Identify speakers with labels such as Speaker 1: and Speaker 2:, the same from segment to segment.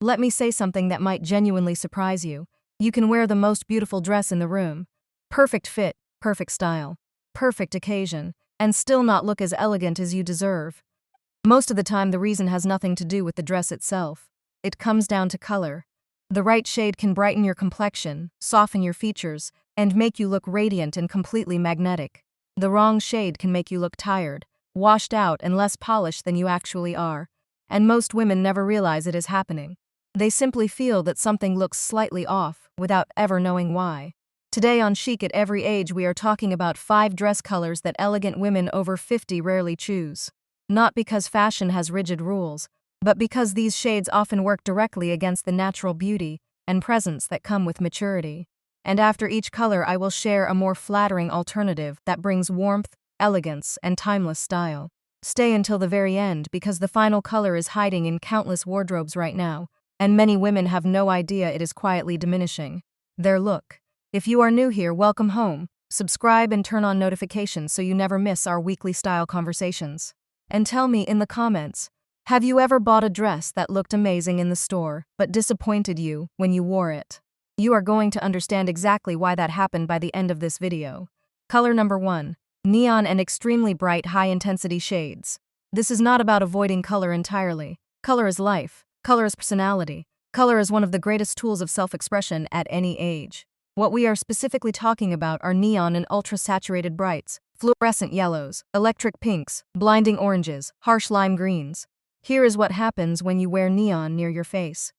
Speaker 1: Let me say something that might genuinely surprise you. You can wear the most beautiful dress in the room. Perfect fit, perfect style, perfect occasion, and still not look as elegant as you deserve. Most of the time, the reason has nothing to do with the dress itself. It comes down to color. The right shade can brighten your complexion, soften your features, and make you look radiant and completely magnetic. The wrong shade can make you look tired, washed out, and less polished than you actually are. And most women never realize it is happening. They simply feel that something looks slightly off, without ever knowing why. Today on Chic at Every Age, we are talking about 5 dress colors that elegant women over 50 rarely choose. Not because fashion has rigid rules, but because these shades often work directly against the natural beauty and presence that come with maturity. And after each color, I will share a more flattering alternative that brings warmth, elegance, and timeless style. Stay until the very end because the final color is hiding in countless wardrobes right now, and many women have no idea it is quietly diminishing their look. If you are new here, welcome home. Subscribe and turn on notifications so you never miss our weekly style conversations. And tell me in the comments, have you ever bought a dress that looked amazing in the store but disappointed you when you wore it? You are going to understand exactly why that happened by the end of this video. Color number 1. Neon and extremely bright high-intensity shades. This is not about avoiding color entirely. Color is life. Color is personality. Color is one of the greatest tools of self-expression at any age. What we are specifically talking about are neon and ultra-saturated brights, fluorescent yellows, electric pinks, blinding oranges, harsh lime greens. Here is what happens when you wear neon near your face.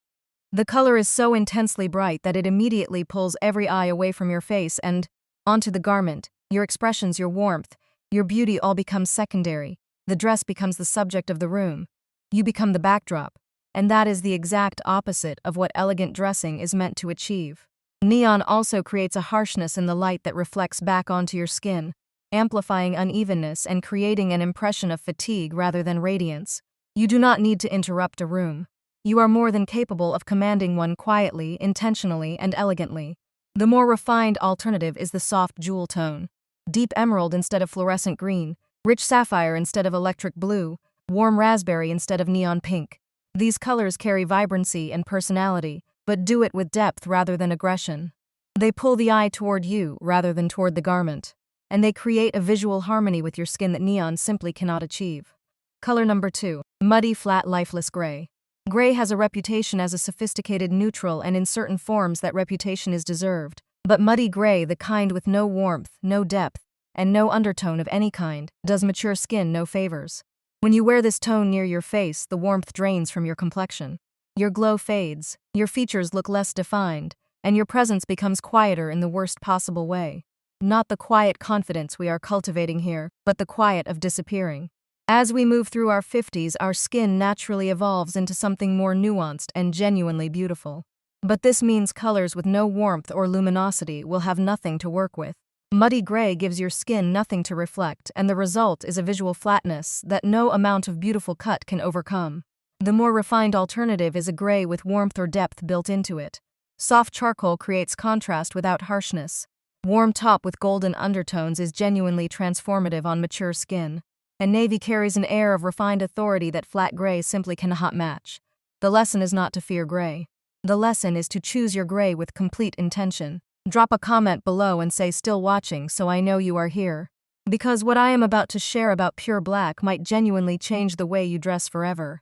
Speaker 1: The color is so intensely bright that it immediately pulls every eye away from your face and onto the garment. Your expressions, your warmth, your beauty all becomes secondary. The dress becomes the subject of the room. You become the backdrop. And that is the exact opposite of what elegant dressing is meant to achieve. Neon also creates a harshness in the light that reflects back onto your skin, amplifying unevenness and creating an impression of fatigue rather than radiance. You do not need to interrupt a room. You are more than capable of commanding one quietly, intentionally, and elegantly. The more refined alternative is the soft jewel tone. Deep emerald instead of fluorescent green, rich sapphire instead of electric blue, warm raspberry instead of neon pink. These colors carry vibrancy and personality, but do it with depth rather than aggression. They pull the eye toward you rather than toward the garment. And they create a visual harmony with your skin that neon simply cannot achieve. Color number 2. Muddy, flat, lifeless gray. Gray has a reputation as a sophisticated neutral, and in certain forms that reputation is deserved. But muddy gray, the kind with no warmth, no depth, and no undertone of any kind, does mature skin no favors. When you wear this tone near your face, the warmth drains from your complexion. Your glow fades, your features look less defined, and your presence becomes quieter in the worst possible way. Not the quiet confidence we are cultivating here, but the quiet of disappearing. As we move through our 50s, our skin naturally evolves into something more nuanced and genuinely beautiful. But this means colors with no warmth or luminosity will have nothing to work with. Muddy gray gives your skin nothing to reflect, and the result is a visual flatness that no amount of beautiful cut can overcome. The more refined alternative is a gray with warmth or depth built into it. Soft charcoal creates contrast without harshness. Warm top with golden undertones is genuinely transformative on mature skin. And navy carries an air of refined authority that flat gray simply cannot match. The lesson is not to fear gray. The lesson is to choose your gray with complete intention. Drop a comment below and say "still watching" so I know you are here. Because what I am about to share about pure black might genuinely change the way you dress forever.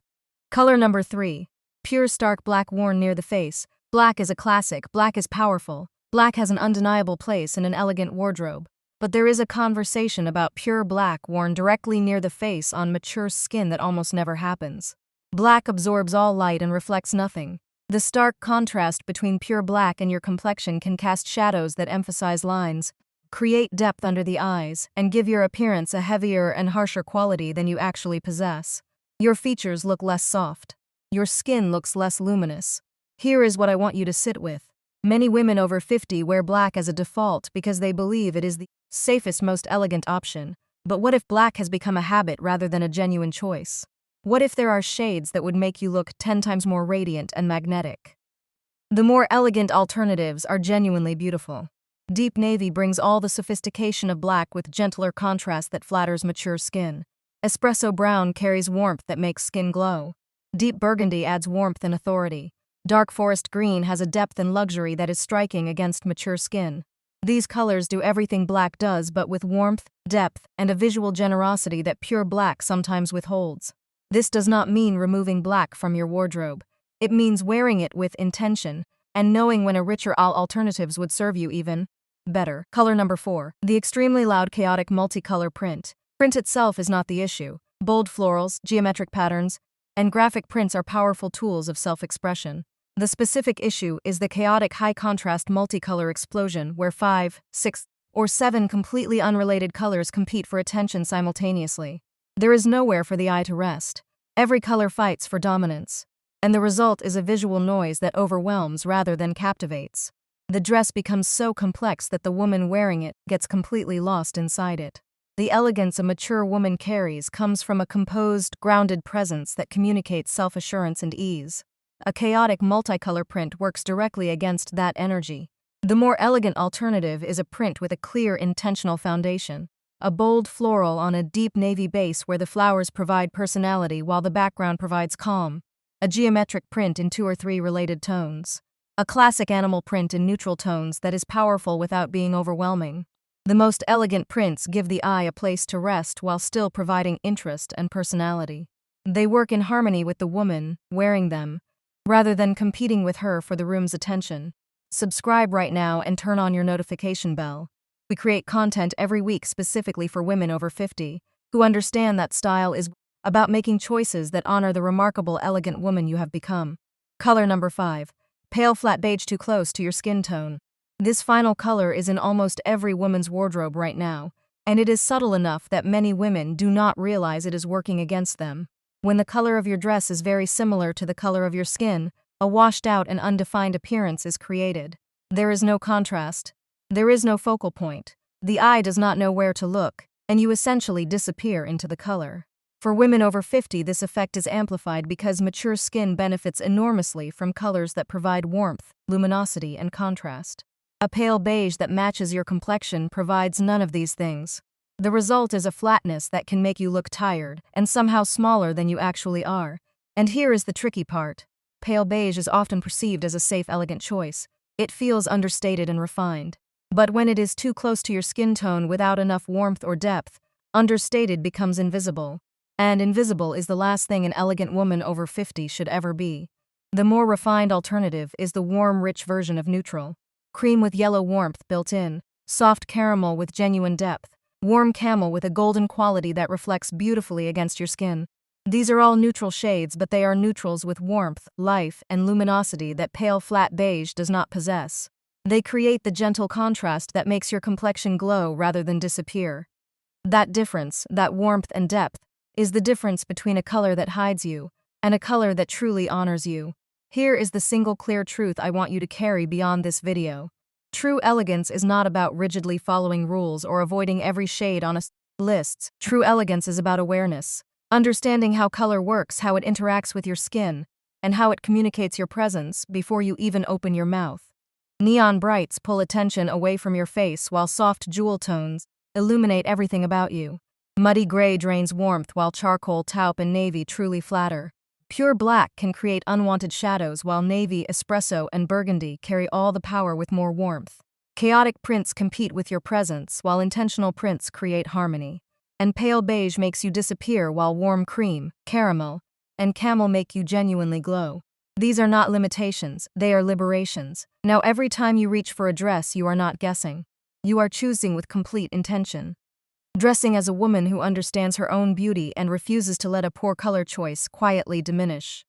Speaker 1: Color number 3. Pure stark black worn near the face. Black is a classic, black is powerful. Black has an undeniable place in an elegant wardrobe. But there is a conversation about pure black worn directly near the face on mature skin that almost never happens. Black absorbs all light and reflects nothing. The stark contrast between pure black and your complexion can cast shadows that emphasize lines, create depth under the eyes, and give your appearance a heavier and harsher quality than you actually possess. Your features look less soft. Your skin looks less luminous. Here is what I want you to sit with. Many women over 50 wear black as a default because they believe it is the safest, most elegant option. But what if black has become a habit rather than a genuine choice? What if there are shades that would make you look 10 times more radiant and magnetic? The more elegant alternatives are genuinely beautiful. Deep navy brings all the sophistication of black with gentler contrast that flatters mature skin. Espresso brown carries warmth that makes skin glow. Deep burgundy adds warmth and authority. Dark forest green has a depth and luxury that is striking against mature skin. These colors do everything black does, but with warmth, depth, and a visual generosity that pure black sometimes withholds. This does not mean removing black from your wardrobe. It means wearing it with intention and knowing when a richer alternatives would serve you even better. Color number 4. The extremely loud chaotic multicolor print. Print itself is not the issue. Bold florals, geometric patterns, and graphic prints are powerful tools of self-expression. The specific issue is the chaotic high-contrast multicolor explosion where 5, 6, or 7 completely unrelated colors compete for attention simultaneously. There is nowhere for the eye to rest. Every color fights for dominance, and the result is a visual noise that overwhelms rather than captivates. The dress becomes so complex that the woman wearing it gets completely lost inside it. The elegance a mature woman carries comes from a composed, grounded presence that communicates self-assurance and ease. A chaotic multicolor print works directly against that energy. The more elegant alternative is a print with a clear, intentional foundation. A bold floral on a deep navy base where the flowers provide personality while the background provides calm. A geometric print in 2 or 3 related tones. A classic animal print in neutral tones that is powerful without being overwhelming. The most elegant prints give the eye a place to rest while still providing interest and personality. They work in harmony with the woman wearing them, rather than competing with her for the room's attention. Subscribe right now and turn on your notification bell. We create content every week specifically for women over 50 who understand that style is about making choices that honor the remarkable, elegant woman you have become. Color number 5. Pale flat beige, too close to your skin tone. This final color is in almost every woman's wardrobe right now, and it is subtle enough that many women do not realize it is working against them. When the color of your dress is very similar to the color of your skin, a washed out and undefined appearance is created. There is no contrast. There is no focal point. The eye does not know where to look, and you essentially disappear into the color. For women over 50, this effect is amplified because mature skin benefits enormously from colors that provide warmth, luminosity, and contrast. A pale beige that matches your complexion provides none of these things. The result is a flatness that can make you look tired and somehow smaller than you actually are. And here is the tricky part. Pale beige is often perceived as a safe, elegant choice. It feels understated and refined. But when it is too close to your skin tone without enough warmth or depth, understated becomes invisible. And invisible is the last thing an elegant woman over 50 should ever be. The more refined alternative is the warm, rich version of neutral. Cream with yellow warmth built in, soft caramel with genuine depth, warm camel with a golden quality that reflects beautifully against your skin. These are all neutral shades, but they are neutrals with warmth, life, and luminosity that pale flat beige does not possess. They create the gentle contrast that makes your complexion glow rather than disappear. That difference, that warmth and depth, is the difference between a color that hides you and a color that truly honors you. Here is the single clear truth I want you to carry beyond this video. True elegance is not about rigidly following rules or avoiding every shade on a list. True elegance is about awareness, understanding how color works, how it interacts with your skin, and how it communicates your presence before you even open your mouth. Neon brights pull attention away from your face while soft jewel tones illuminate everything about you. Muddy gray drains warmth while charcoal, taupe, and navy truly flatter. Pure black can create unwanted shadows while navy, espresso, and burgundy carry all the power with more warmth. Chaotic prints compete with your presence while intentional prints create harmony. And pale beige makes you disappear while warm cream, caramel, and camel make you genuinely glow. These are not limitations, they are liberations. Now every time you reach for a dress, you are not guessing. You are choosing with complete intention. Dressing as a woman who understands her own beauty and refuses to let a poor color choice quietly diminish.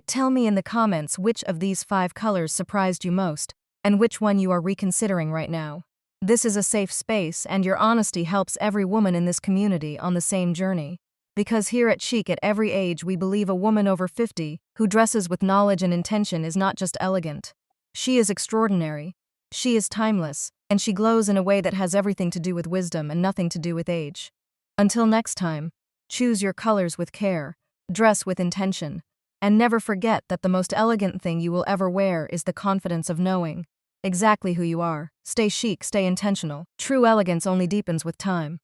Speaker 1: Tell me in the comments which of these 5 colors surprised you most, and which one you are reconsidering right now. This is a safe space, and your honesty helps every woman in this community on the same journey. Because here at Chic, at every age, we believe a woman over 50 who dresses with knowledge and intention is not just elegant. She is extraordinary. She is timeless, and she glows in a way that has everything to do with wisdom and nothing to do with age. Until next time, choose your colors with care, dress with intention, and never forget that the most elegant thing you will ever wear is the confidence of knowing exactly who you are. Stay chic, stay intentional. True elegance only deepens with time.